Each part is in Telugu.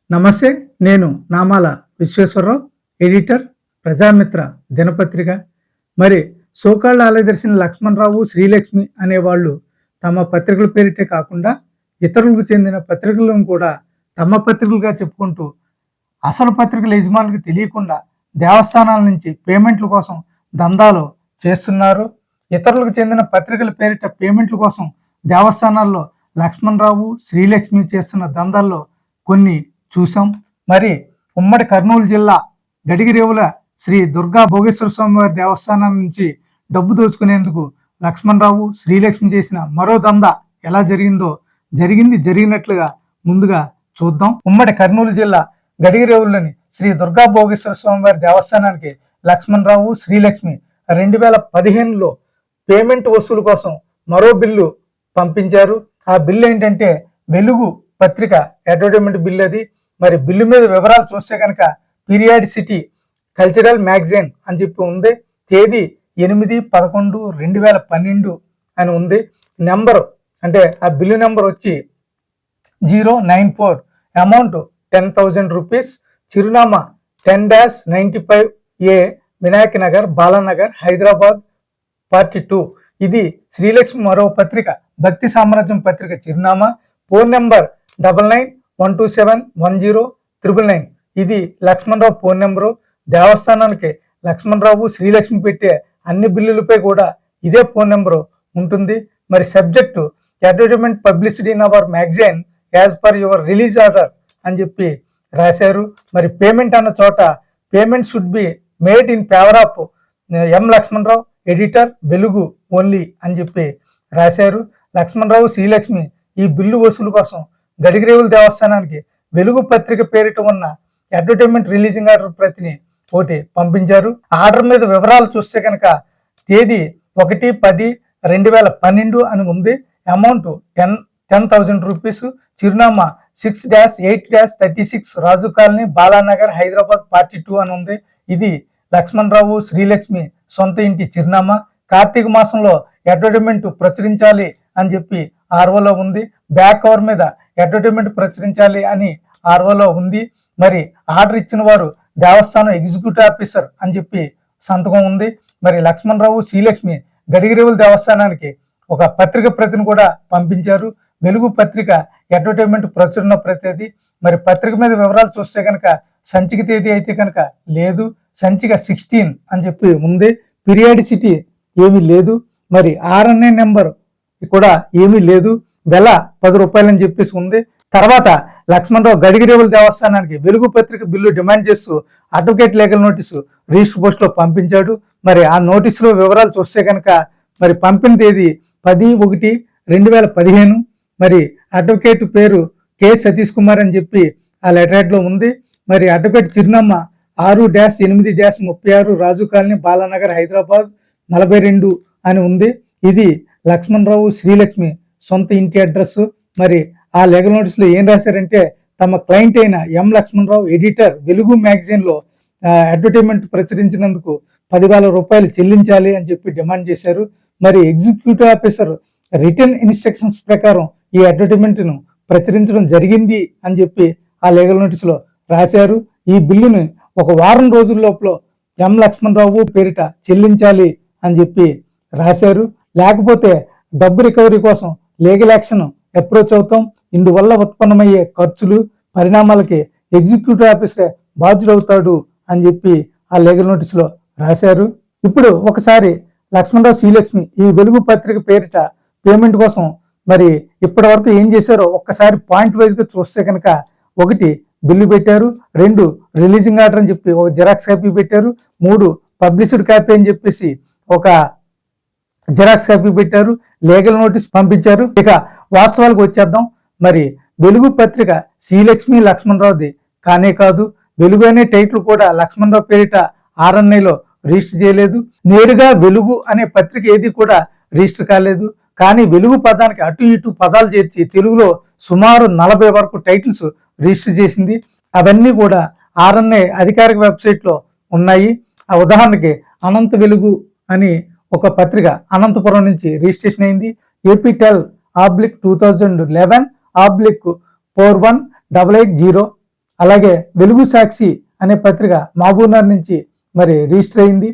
నమస్తే. నేను నామాల విశ్వేశ్వరరావు, ఎడిటర్, ప్రజామిత్ర దినపత్రిక. మరి సోకాళ్ళ ఆలయదర్శిని లక్ష్మణరావు, శ్రీలక్ష్మి అనేవాళ్ళు తమ పత్రికల పేరిటే కాకుండా ఇతరులకు చెందిన పత్రికలను కూడా తమ పత్రికలుగా చెప్పుకుంటూ అసలు పత్రికల యజమానులకు తెలియకుండా దేవస్థానాల నుంచి పేమెంట్ల కోసం దందాలు చేస్తున్నారు. ఇతరులకు చెందిన పత్రికల పేరిట పేమెంట్ల కోసం దేవస్థానాల్లో లక్ష్మణరావు, శ్రీలక్ష్మి చేస్తున్న దందాల్లో కొన్ని చూసాం. మరి ఉమ్మడి కర్నూలు జిల్లా గడిగిరేవుల శ్రీ దుర్గా భోగేశ్వర స్వామివారి దేవస్థానం నుంచి డబ్బు దోచుకునేందుకు లక్ష్మణరావు, శ్రీలక్ష్మి చేసిన మరో దందా ఎలా జరిగినట్లుగా ముందుగా చూద్దాం. ఉమ్మడి కర్నూలు జిల్లా గడిగిరేవుల్లోని శ్రీ దుర్గా భోగేశ్వర స్వామివారి దేవస్థానానికి లక్ష్మణరావు, శ్రీలక్ష్మి 2015లో పేమెంట్ వసూలు కోసం మరో బిల్లు పంపించారు. ఆ బిల్లు ఏంటంటే వెలుగు పత్రిక అడ్వర్టైజ్మెంట్ బిల్ అది. మరి బిల్లు మీద వివరాలు చూస్తే కనుక పీరియాడిసిటీ కల్చరల్ మ్యాగజైన్ అని చెప్పి ఉంది. తేదీ 8/11/2012 అని ఉంది. నెంబరు అంటే ఆ బిల్లు నెంబర్ వచ్చి 094, అమౌంట్ 10,000 రూపీస్, చిరునామా 10-95A వినాయక్ నగర్, బాలానగర్, హైదరాబాద్ 42. ఇది శ్రీలక్ష్మి మరో పత్రిక భక్తి సామ్రాజ్యం పత్రిక చిరునామా. Phone number 9912710999. ఇది లక్ష్మణరావు ఫోన్ నెంబరు. దేవస్థానానికి లక్ష్మణరావు, శ్రీలక్ష్మి పెట్టే అన్ని బిల్లులపై కూడా ఇదే ఫోన్ నెంబరు ఉంటుంది. మరి subject advertisement publicity in our magazine as per your release order అని చెప్పి రాశారు. మరి పేమెంట్ అన్న చోట payment should be made in favour of M Lakshmanarao, editor, వెలుగు ఓన్లీ అని చెప్పి రాశారు. లక్ష్మణరావు, శ్రీలక్ష్మి ఈ బిల్లు వసూలు కోసం గడిగిరేవుల దేవస్థానానికి వెలుగు పత్రిక పేరిట ఉన్న అడ్వర్టైజ్మెంట్ రిలీజింగ్ ఆర్డర్ ప్రతిని ఒకటి పంపించారు. ఆర్డర్ మీద వివరాలు చూస్తే కనుక తేదీ 1/10/2012 అని ఉంది. అమౌంట్ 10,000 రూపీస్, చిరునామా 6-8-36 రాజు కాలనీ, బాలానగర్, హైదరాబాద్ 42 అని ఉంది. ఇది లక్ష్మణరావు, శ్రీలక్ష్మి సొంత ఇంటి చిరునామా. కార్తీక మాసంలో అడ్వర్టైజ్మెంట్ ప్రచురించాలి అని చెప్పి ఆర్వోలో ఉంది. బ్యాక్ కవర్ మీద అడ్వర్టైజ్మెంట్ ప్రచురించాలి అని ఆర్వోలో ఉంది. మరి ఆర్డర్ ఇచ్చిన వారు దేవస్థానం ఎగ్జిక్యూటివ్ ఆఫీసర్ అని చెప్పి సంతకం ఉంది. మరి లక్ష్మణరావు, శ్రీలక్ష్మి గడిగిరేవుల దేవస్థానానికి ఒక పత్రిక ప్రతిని కూడా పంపించారు. వెలుగు పత్రిక అడ్వర్టైజ్మెంట్ ప్రచురణ ప్రతి. మరి పత్రిక మీద వివరాలు చూస్తే కనుక సంచిక తేదీ అయితే కనుక లేదు, సంచిక 16 అని చెప్పి ఉంది. పీరియాడిసిటీ ఏమీ లేదు. మరి RNA నెంబర్ కూడా ఏమీ లేదు. వెల 10 రూపాయలు అని చెప్పేసి ఉంది. తర్వాత లక్ష్మణరావు గడిగిరేవుల దేవస్థానానికి వెలుగు పత్రిక బిల్లు డిమాండ్ చేస్తూ అడ్వకేట్ లీగల్ నోటీసు రిజిస్టర్ పోస్టులో పంపించాడు. మరి ఆ నోటీసులో వివరాలు చూస్తే కనుక మరి పంపిన తేదీ 10/1/2015. మరి అడ్వకేట్ పేరు కె సతీష్ కుమార్ అని చెప్పి ఆ లెటర్లో ఉంది. మరి అడ్వకేట్ చిరునామా 6-8-36 రాజు కాలనీ, బాలానగర్, హైదరాబాద్ 42 అని ఉంది. ఇది లక్ష్మణరావు, శ్రీలక్ష్మి సొంత ఇంటి అడ్రస్. మరి ఆ లీగల్ నోటీసులో ఏం రాశారంటే తమ క్లయింట్ అయిన ఎం లక్ష్మణరావు, ఎడిటర్, వెలుగు మ్యాగజైన్లో అడ్వర్టైజ్మెంట్ ప్రచురించినందుకు 10,000 రూపాయలు చెల్లించాలి అని చెప్పి డిమాండ్ చేశారు. మరి ఎగ్జిక్యూటివ్ ఆఫీసర్ రిటర్న్ ఇన్స్ట్రక్షన్స్ ప్రకారం ఈ అడ్వర్టైజ్మెంట్ను ప్రచురించడం జరిగింది అని చెప్పి ఆ లీగల్ నోటీసులో రాశారు. ఈ బిల్లుని ఒక వారం రోజుల లోపల ఎం లక్ష్మణరావు పేరిట చెల్లించాలి అని చెప్పి రాశారు. లేకపోతే డబ్బు రికవరీ కోసం లీగల్ యాక్షన్ అప్రోచ్ అవుతాం. ఇందువల్ల ఉత్పన్నమయ్యే ఖర్చులు, పరిణామాలకి ఎగ్జిక్యూటివ్ ఆఫీసరే బాధ్యుడవుతాడు అని చెప్పి ఆ లీగల్ నోటీసులో రాశారు. ఇప్పుడు ఒకసారి లక్ష్మణరావు, శ్రీలక్ష్మి ఈ వెలుగు పత్రిక పేరిట పేమెంట్ కోసం మరి ఇప్పటి వరకు ఏం చేశారో ఒక్కసారి పాయింట్ వైజ్గా చూస్తే కనుక 1 బిల్లు పెట్టారు, 2 రిలీజింగ్ ఆర్డర్ అని చెప్పి ఒక జిరాక్స్ కాపీ పెట్టారు, 3 పబ్లిసిడ్ కాపీ అని చెప్పేసి ఒక జిరాక్స్ కాపీ పెట్టారు, లీగల్ నోటీస్ పంపించారు. ఇక వాస్తవాలకు వచ్చేద్దాం. మరి వెలుగు పత్రిక శ్రీలక్ష్మి లక్ష్మణరావుది కానే కాదు. వెలుగు అనే టైటిల్ కూడా లక్ష్మణరావు పేరిట RNAలో రిజిస్టర్ చేయలేదు. నేరుగా వెలుగు అనే పత్రిక ఏది కూడా రిజిస్టర్ కాలేదు. కానీ వెలుగు పదానికి అటు ఇటు పదాలు చేర్చి తెలుగులో సుమారు 40 వరకు టైటిల్స్ రిజిస్టర్ చేసింది. అవన్నీ కూడా RNA అధికారిక వెబ్సైట్లో ఉన్నాయి. ఆ ఉదాహరణకి అనంత వెలుగు అని ఒక పత్రిక అనంతపురం నుంచి రిజిస్ట్రేషన్ అయింది. APTEL/2011/418880 అలాగే వెలుగు సాక్షి అనే పత్రిక మహబూబ్నగర్ నుంచి మరి రిజిస్టర్ అయింది.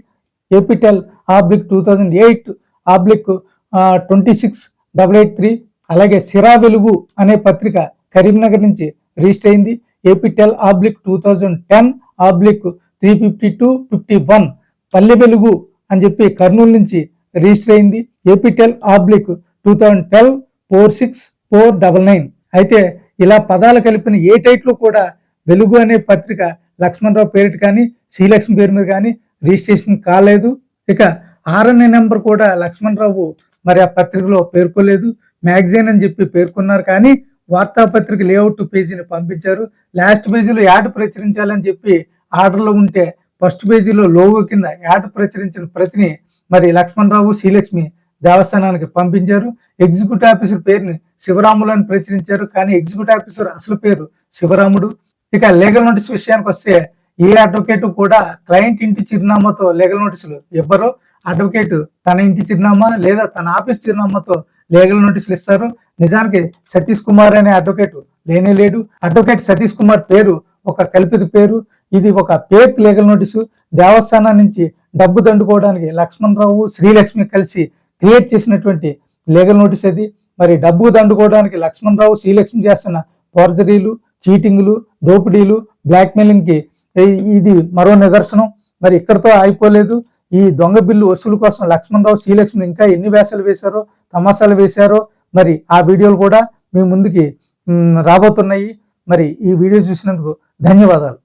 ఏపీటెల్ /26/268883. అలాగే సిరా వెలుగు అనే పత్రిక కరీంనగర్ నుంచి రిజిస్టర్ అయింది. ఏపీటెల్ /2010/35251 పల్లె వెలుగు అని చెప్పి కర్నూలు నుంచి రిజిస్టర్ అయింది. ఏపీటెల్ /2010/46499. అయితే ఇలా పదాలు కలిపిన ఏ టైట్లో కూడా వెలుగు అనే పత్రిక లక్ష్మణరావు పేరిట కానీ శ్రీలక్ష్మి పేరు మీద కానీ రిజిస్ట్రేషన్ కాలేదు. ఇక 6వ నెంబర్ కూడా లక్ష్మణరావు మరి ఆ పత్రికలో పేర్కోలేదు. మ్యాగజైన్ అని చెప్పి పేర్కొన్నారు, కానీ వార్తాపత్రిక లేఅవుట్ పేజీని పంపించారు. లాస్ట్ పేజీలో యాడ్ ప్రచురించాలని చెప్పి ఆర్డర్లో ఉంటే ఫస్ట్ పేజీలో లోగో కింద యాడ్ ప్రచురించిన ప్రతిని మరి లక్ష్మణరావు శ్రీలక్ష్మి దేవస్థానానికి పంపించారు. ఎగ్జిక్యూటివ్ ఆఫీసర్ పేరుని శివరాములు అని ప్రచురించారు, కానీ ఎగ్జిక్యూటివ్ ఆఫీసర్ అసలు పేరు శివరాముడు. ఇక లీగల్ నోటీస్ విషయానికి వస్తే ఏ అడ్వకేట్ కూడా క్లయింట్ ఇంటి చిరునామాతో లీగల్ నోటీసులు ఇవ్వరు. అడ్వకేట్ తన ఇంటి చిరునామా లేదా తన ఆఫీస్ చిరునామాతో లీగల్ నోటీసులు ఇస్తారు. నిజానికి సతీష్ కుమార్ అనే అడ్వకేట్ లేనే లేడు. అడ్వకేట్ సతీష్ కుమార్ పేరు ఒక కల్పిత పేరు. ఇది ఒక ఫేక్ లీగల్ నోటీసు. దేవస్థానం నుంచి డబ్బు దండుకోవడానికి లక్ష్మణరావు శ్రీలక్ష్మి కలిసి క్రియేట్ చేసినటువంటి లీగల్ నోటీస్ అది. మరి డబ్బు దండుకోవడానికి లక్ష్మణరావు శ్రీలక్ష్మి చేస్తున్న ఫోర్జరీలు, చీటింగ్లు, దోపిడీలు, బ్లాక్మెయిలింగ్కి ఇది మరో నిదర్శనం. మరి ఇక్కడతో అయిపోలేదు. ఈ దొంగ బిల్లు వసూలు కోసం లక్ష్మణరావు శ్రీలక్ష్మి ఇంకా ఎన్ని వేషాలు వేశారో, తమాషాలు వేశారో మరి ఆ వీడియోలు కూడా మీ ముందుకి రాబోతున్నాయి. మరి ఈ వీడియో చూసినందుకు ధన్యవాదాలు.